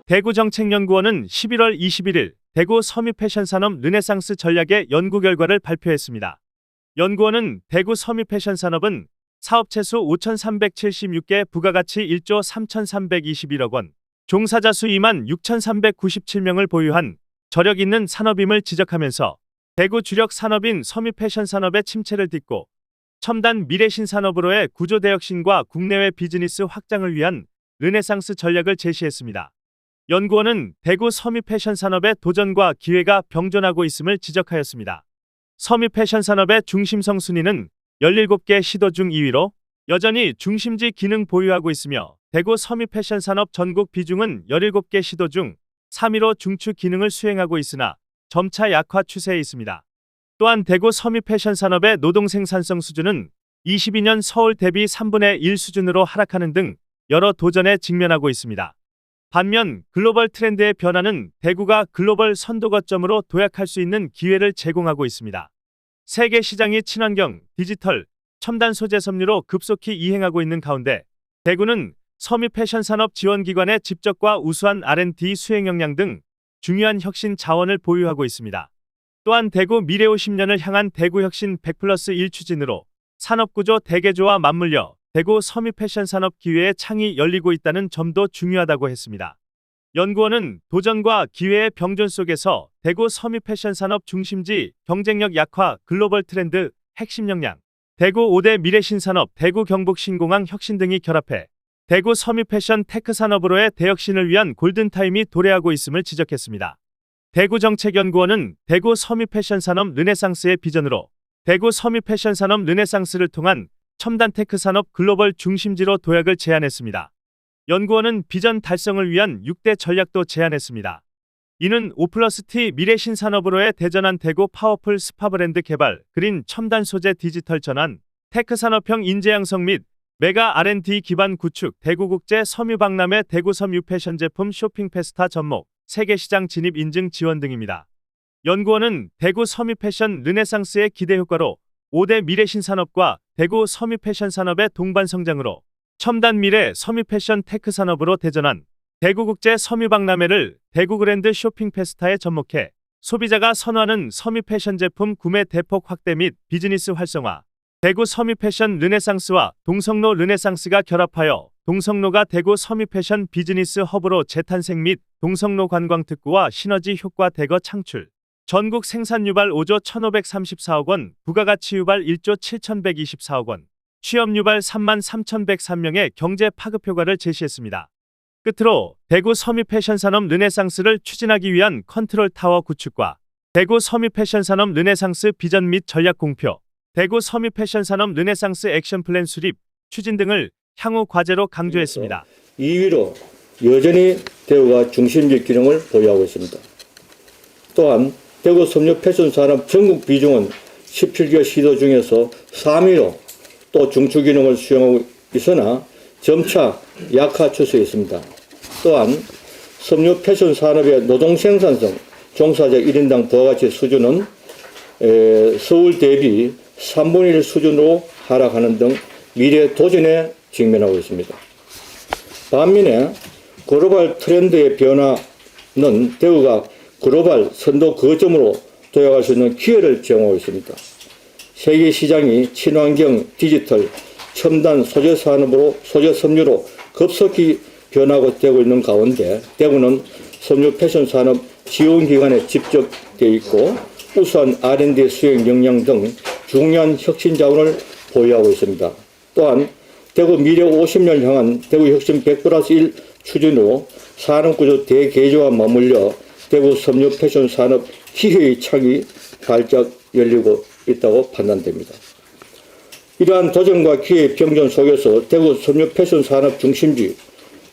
대구정책연구원은 11월 21일 대구 섬유패션산업 르네상스 전략의 연구 결과를 발표했습니다. 연구원은 대구 섬유패션산업은 사업체수 5,376개, 부가가치 1조 3,321억 원, 종사자 수 26,397명을 보유한 저력 있는 산업임을 지적하면서 대구 주력 산업인 섬유패션산업의 침체를 딛고 첨단 미래신산업으로의 구조대혁신과 국내외 비즈니스 확장을 위한 르네상스 전략을 제시했습니다. 연구원은 대구 섬유패션산업의 도전과 기회가 병존하고 있음을 지적하였습니다. 섬유패션산업의 중심성 순위는 17개 시도 중 2위로 여전히 중심지 기능 보유하고 있으며 대구 섬유패션산업 전국 비중은 17개 시도 중 3위로 중추 기능을 수행하고 있으나 점차 약화 추세에 있습니다. 또한 대구 섬유패션산업의 노동 생산성 수준은 22년 서울 대비 3분의 1 수준으로 하락하는 등 여러 도전에 직면하고 있습니다. 반면 글로벌 트렌드의 변화는 대구가 글로벌 선도 거점으로 도약할 수 있는 기회를 제공하고 있습니다. 세계 시장이 친환경, 디지털, 첨단 소재 섬유로 급속히 이행하고 있는 가운데 대구는 섬유패션산업 지원기관의 집적과 우수한 R&D 수행 역량 등 중요한 혁신 자원을 보유하고 있습니다. 또한 대구 미래 50년을 향한 대구혁신 100+1 추진으로 산업구조 대개조와 맞물려 대구 섬유패션산업 기회의 창이 열리고 있다는 점도 중요하다고 했습니다. 연구원은 도전과 기회의 병존 속에서 대구 섬유패션산업 중심지, 경쟁력 약화, 글로벌 트렌드, 핵심 역량, 대구 5대 미래신산업, 대구 경북신공항 혁신 등이 결합해 대구 섬유패션 테크산업으로의 대혁신을 위한 골든타임이 도래하고 있음을 지적했습니다. 대구정책연구원은 대구 섬유패션산업 르네상스의 비전으로 대구 섬유패션산업 르네상스를 통한 첨단 테크산업 글로벌 중심지로 도약을 제안했습니다. 연구원은 비전 달성을 위한 6대 전략도 제안했습니다. 이는 5+T 미래신산업으로의 대전환 대구 파워풀 스파브랜드 개발, 그린 첨단 소재 디지털 전환, 테크산업형 인재 양성 및 메가 R&D 기반 구축, 대구국제 섬유박람회 대구 섬유 패션 제품 쇼핑 페스타 접목, 세계시장 진입 인증 지원 등입니다. 연구원은 대구 섬유 패션 르네상스의 기대 효과로 5대 미래신산업과 대구 섬유 패션 산업의 동반 성장으로 첨단 미래 섬유 패션 테크 산업으로 대전환, 대구국제 섬유박람회를 대구 그랜드 쇼핑 페스타에 접목해 소비자가 선호하는 섬유 패션 제품 구매 대폭 확대 및 비즈니스 활성화, 대구 섬유 패션 르네상스와 동성로 르네상스가 결합하여 동성로가 대구 섬유 패션 비즈니스 허브로 재탄생 및 동성로 관광 특구와 시너지 효과 대거 창출, 전국 생산 유발 5조 1,534억 원, 부가가치 유발 1조 7,124억 원, 취업 유발 33,103명의 경제 파급 효과를 제시했습니다. 끝으로 대구 섬유 패션 산업 르네상스를 추진하기 위한 컨트롤 타워 구축과 대구 섬유 패션 산업 르네상스 비전 및 전략 공표, 대구 섬유 패션 산업 르네상스 액션 플랜 수립, 추진 등을 향후 과제로 강조했습니다. 2위로 여전히 대구가 중심지 기능을 보유하고 있습니다. 또한 대구 섬유 패션 산업 전국 비중은 17개 시도 중에서 3위로 또 중추 기능을 수행하고 있으나 점차 약화 추세에 있습니다. 또한 섬유 패션 산업의 노동 생산성, 종사자 1인당 부가가치 수준은 서울 대비 3분의 1 수준으로 하락하는 등 미래 도전에 직면하고 있습니다. 반면에 글로벌 트렌드의 변화는 대구가 글로벌 선도 거점으로 도약할 수 있는 기회를 제공하고 있습니다. 세계 시장이 친환경, 디지털, 첨단 소재 산업으로 소재 섬유로 급속히 변하고 되고 있는 가운데 대구는 섬유 패션 산업 지원 기관에 집적되어 있고 우수한 R&D 수행 역량 등 중요한 혁신 자원을 보유하고 있습니다. 또한 대구 미래 50년 향한 대구 혁신 100+1 추진으로 산업구조 대개조와 맞물려 대구 섬유 패션 산업 기회의 창이 활짝 열리고 있다고 판단됩니다. 이러한 도전과 기회의 병존 속에서 대구 섬유 패션 산업 중심지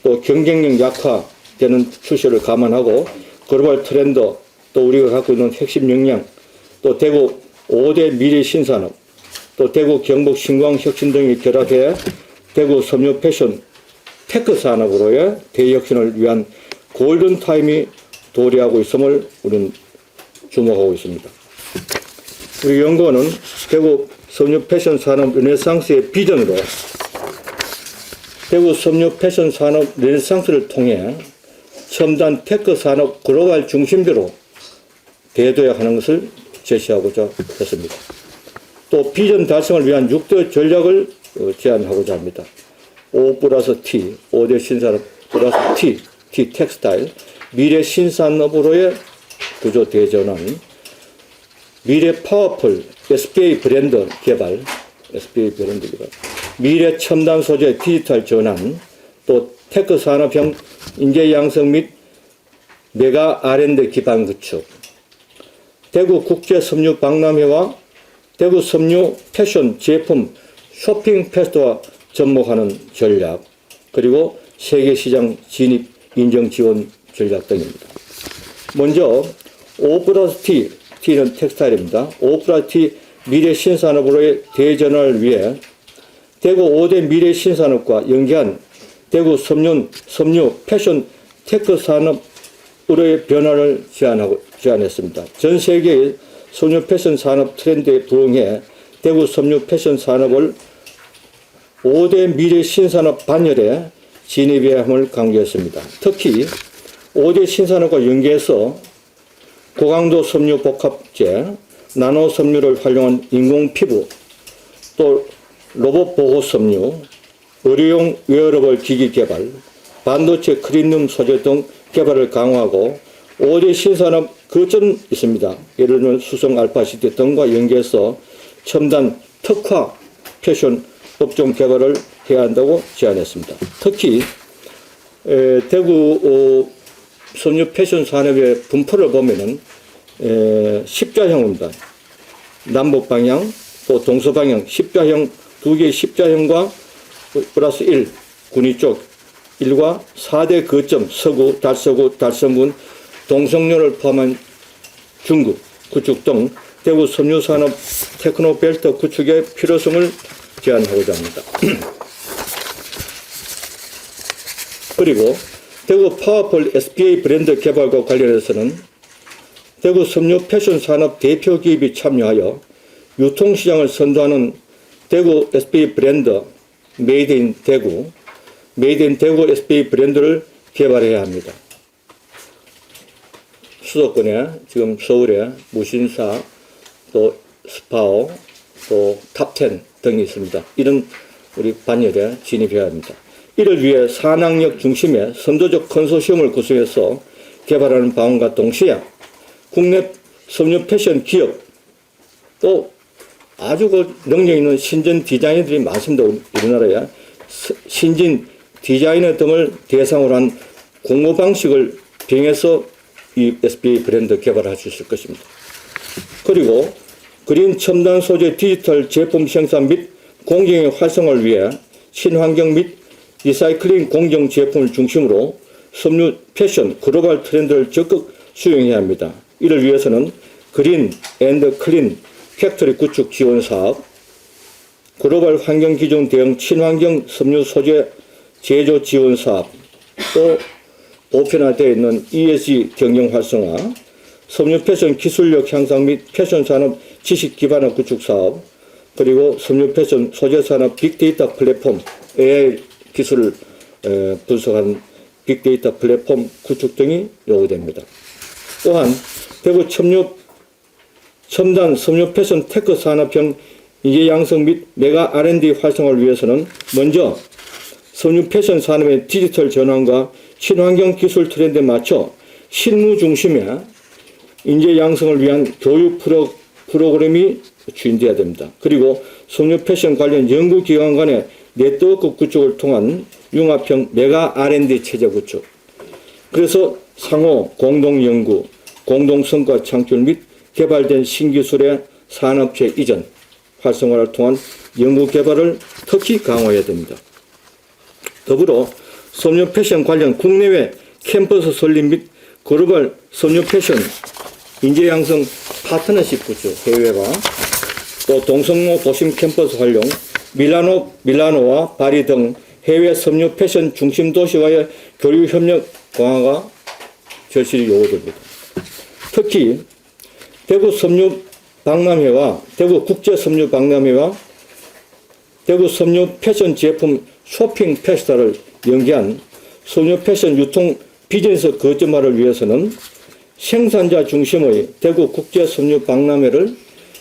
또 경쟁력 약화되는 추세를 감안하고 글로벌 트렌드 또 우리가 갖고 있는 핵심 역량 또 대구 5대 미래 신산업 또 대구 경북 신광 혁신 등이 결합해 대구 섬유 패션 테크 산업으로의 대혁신을 위한 골든타임이 도래하고 있음을 우리는 주목하고 있습니다. 우리 연구원은 대구 섬유 패션 산업 르네상스의 비전으로 대구 섬유 패션 산업 르네상스를 통해 첨단 테크 산업 글로벌 중심지로 대도약하는 것을 제시하고자 했습니다. 또 비전 달성을 위한 6대 전략을 제안하고자 합니다. 5+T, 5대 신산업 플러스 T 텍스타일, 미래 신산업으로의 구조 대전환, 미래 파워풀 SPA 브랜드 개발, 미래 첨단 소재 디지털 전환, 또 테크 산업형 인재 양성 및 메가 R&D 기반 구축, 대구 국제 섬유 박람회와 대구 섬유 패션 제품 쇼핑 페스트와 접목하는 전략, 그리고 세계시장 진입 인정 지원 전략 등입니다. 먼저 5+T, T는 텍스타일입니다. 5+T 미래 신산업으로의 대전환을 위해 대구 5대 미래 신산업과 연계한 대구 섬유 패션 테크 산업으로의 변화를 제안했습니다. 전 세계의 섬유 패션 산업 트렌드에 부응해 대구 섬유 패션 산업을 5대 미래 신산업 반열에 진입해야 함을 강조했습니다. 특히 5대 신산업과 연계해서 고강도 섬유 복합재, 나노 섬유를 활용한 인공 피부, 또 로봇 보호 섬유, 의료용 웨어러블 기기 개발, 반도체 클린룸 소재 등 개발을 강화하고 5대 신산업 거점이 있습니다. 예를 들면 수성 알파시티 등과 연계해서 첨단 특화 패션 업종 개발을 해야 한다고 제안했습니다. 특히 대구 섬유 패션 산업의 분포를 보면은 십자형입니다. 남북 방향 또 동서 방향 십자형, 두 개의 십자형과 플러스 1 군위 쪽 1과 4대 거점 서구, 달서구, 달성군, 동성로를 포함한 중구 구축 등 대구 섬유산업 테크노벨트 구축의 필요성을 제안하고자 합니다. 그리고 대구 파워풀 SPA 브랜드 개발과 관련해서는 대구 섬유 패션 산업 대표 기업이 참여하여 유통시장을 선도하는 대구 SPA 브랜드 메이드 인 대구 SPA 브랜드를 개발해야 합니다. 수도권에 지금 서울에 무신사, 또 스파오, 또 탑10 등이 있습니다. 이런 우리 반열에 진입해야 합니다. 이를 위해 산학역 중심의 선도적 컨소시엄을 구성해서 개발하는 방안과 동시에 국내 섬유 패션 기업 또 아주 능력 있는 신진 디자이너들이 많습니다. 우리나라에 신진 디자이너 등을 대상으로 한 공모 방식을 병해서 이 SPA 브랜드 개발할 수 있을 것입니다. 그리고 그린 첨단 소재 디지털 제품 생산 및 공정의 활성화를 위해 친환경 및 리사이클링 공정 제품을 중심으로 섬유 패션 글로벌 트렌드를 적극 수용해야 합니다. 이를 위해서는 그린 앤드 클린 팩토리 구축 지원 사업, 글로벌 환경 기준 대응 친환경 섬유 소재 제조 지원 사업, 또 보편화되어 있는 ESG 경영 활성화, 섬유 패션 기술력 향상 및 패션 산업 지식 기반화 구축 사업, 그리고 섬유 패션 소재 산업 빅데이터 플랫폼 AI 기술을 분석한 빅데이터 플랫폼 구축 등이 요구됩니다. 또한 대구 첨단 섬유 패션 테크 산업형 인재 양성 및 메가 R&D 활성화를 위해서는 먼저 섬유 패션 산업의 디지털 전환과 친환경 기술 트렌드에 맞춰 실무 중심의 인재 양성을 위한 교육 프로그램이 추진되어야 됩니다. 그리고 섬유 패션 관련 연구기관 간의 네트워크 구축을 통한 융합형 메가 R&D 체제 구축. 그래서 상호 공동 연구, 공동 성과 창출 및 개발된 신기술의 산업체 이전, 활성화를 통한 연구 개발을 특히 강화해야 됩니다. 더불어 섬유 패션 관련 국내외 캠퍼스 설립 및 글로벌 섬유 패션 인재 양성 파트너십 구축, 해외와 또 동성로 도심 캠퍼스 활용, 밀라노와 파리 등 해외 섬유 패션 중심 도시와의 교류 협력 강화가 절실히 요구됩니다. 특히 대구 섬유 박람회와 대구 국제 섬유 박람회와 대구 섬유 패션 제품 쇼핑 페스타를 연계한 섬유 패션 유통 비즈니스 거점화를 위해서는 생산자 중심의 대구 국제섬유 박람회를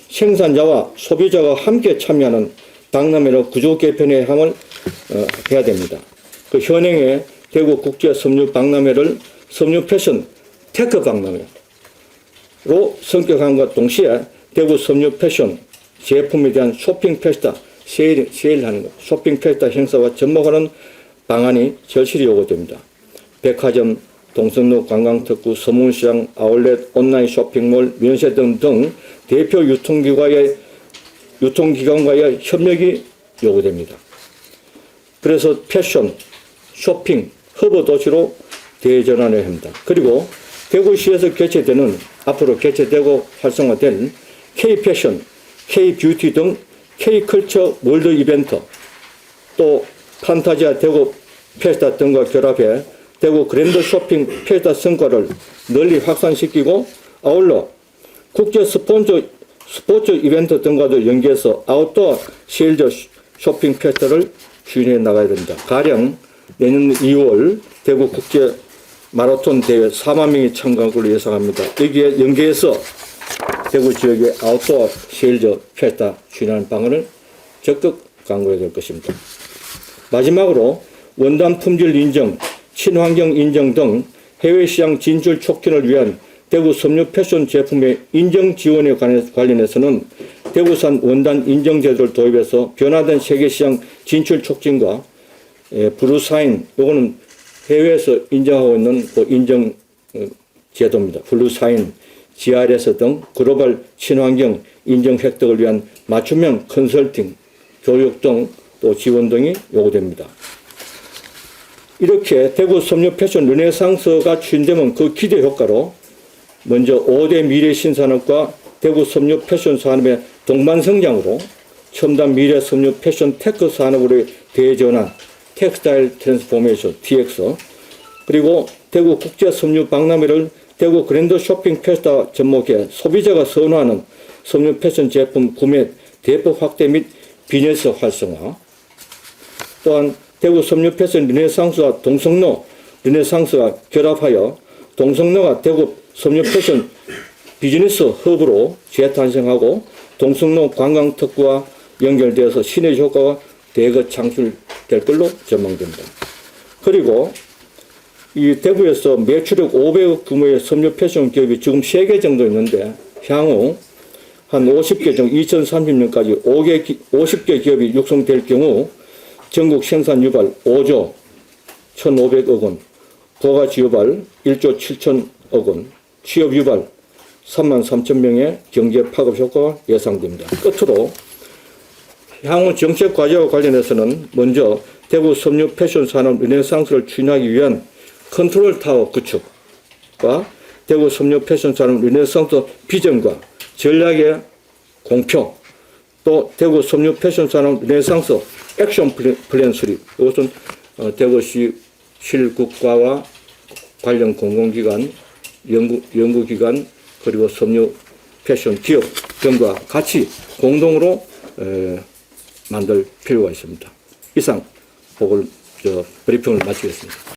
생산자와 소비자가 함께 참여하는 박람회로 구조 개편의 함을 해야 됩니다. 그 현행의 대구 국제섬유 박람회를 섬유 패션 테크 박람회로 성격함과 동시에 대구 섬유 패션 제품에 대한 쇼핑 페스타 세일하는 것, 쇼핑 페스타 행사와 접목하는 방안이 절실히 요구됩니다. 백화점, 동성로 관광특구, 서문시장, 아울렛, 온라인 쇼핑몰, 면세점 등 대표 유통기관과의 협력이 요구됩니다. 그래서 패션, 쇼핑, 허브 도시로 대전환해야 합니다. 그리고 대구시에서 앞으로 개최되고 활성화된 K-패션, K-뷰티 등 K-컬처 월드 이벤트, 또 판타지아 대구 페스타 등과 결합해 대구 그랜드 쇼핑 페스타 성과를 널리 확산시키고 아울러 국제 스포츠 이벤트 등과도 연계해서 아웃도어 세일즈 쇼핑 페스타를 추진해 나가야 됩니다. 가령 내년 2월 대구 국제 마라톤 대회 4만 명이 참가할 걸로 예상합니다. 여기에 연계해서 대구 지역의 아웃도어 세일즈 페스타 추진하는 방안을 적극 강구해야 될 것입니다. 마지막으로 원단 품질 인정, 친환경 인정 등 해외시장 진출 촉진을 위한 대구 섬유 패션 제품의 인정 지원에 관련해서는 대구산 원단 인정 제도를 도입해서 변화된 세계시장 진출 촉진과 블루사인, 요거는 해외에서 인정하고 있는 그 인정 제도입니다. 블루사인, GRS 등 글로벌 친환경 인정 획득을 위한 맞춤형 컨설팅, 교육 등 또 지원 등이 요구됩니다. 이렇게 대구 섬유 패션 르네상스가 추진되면 그 기대 효과로 먼저 5대 미래 신산업과 대구 섬유 패션 산업의 동반 성장으로 첨단 미래 섬유 패션 테크 산업으로의 대전환, 텍스타일 트랜스포메이션, TX, 그리고 대구 국제 섬유 박람회를 대구 그랜드 쇼핑 페스타 접목해 소비자가 선호하는 섬유 패션 제품 구매 대폭 확대 및 비즈니스 활성화, 또한 대구 섬유 패션 르네상스와 동성로 르네상스가 결합하여 동성로가 대구 섬유 패션 비즈니스 허브로 재탄생하고 동성로 관광특구와 연결되어서 시너지 효과가 대거 창출될 걸로 전망됩니다. 그리고 이 대구에서 매출액 500억 규모의 섬유 패션 기업이 지금 3개 정도 있는데 향후 한 50개 정도 2030년까지 50개 기업이 육성될 경우 전국 생산 유발 5조 1,500억 원, 부가가치 유발 1조 7천억 원, 취업 유발 3만 3천 명의 경제 파급 효과가 예상됩니다. 끝으로 향후 정책 과제와 관련해서는 먼저 대구 섬유 패션 산업 르네상스를 추진하기 위한 컨트롤 타워 구축과 대구 섬유 패션 산업 르네상스 비전과 전략의 공표, 또 대구 섬유 패션 산업 르네상스 액션 플랜 수립, 이것은 대구시 실국가와 관련 공공기관, 연구기관, 그리고 섬유 패션 기업 등과 같이 공동으로 만들 필요가 있습니다. 이상 브리핑을 마치겠습니다.